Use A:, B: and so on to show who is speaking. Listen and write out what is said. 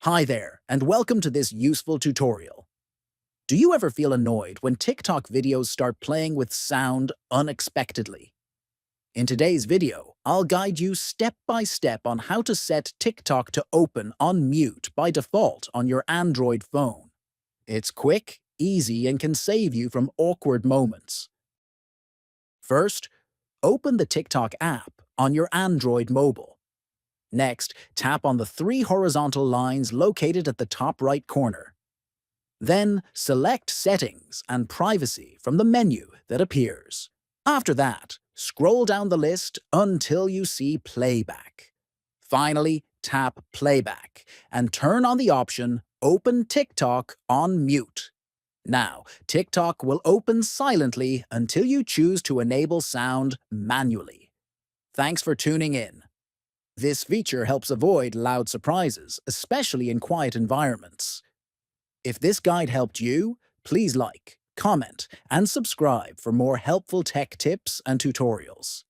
A: Hi there, and welcome to this useful tutorial. Do you ever feel annoyed when TikTok videos start playing with sound unexpectedly? In today's video, I'll guide you step by step on how to set TikTok to open on mute by default on your Android phone. It's quick, easy, and can save you from awkward moments. First, open the TikTok app on your Android mobile. Next, tap on the three horizontal lines located at the top right corner. Then, select Settings and Privacy from the menu that appears. After that, scroll down the list until you see Playback. Finally, tap Playback and turn on the option Open TikTok on mute. Now, TikTok will open silently until you choose to enable sound manually. Thanks for tuning in. This feature helps avoid loud surprises, especially in quiet environments. If this guide helped you, please like, comment, and subscribe for more helpful tech tips and tutorials.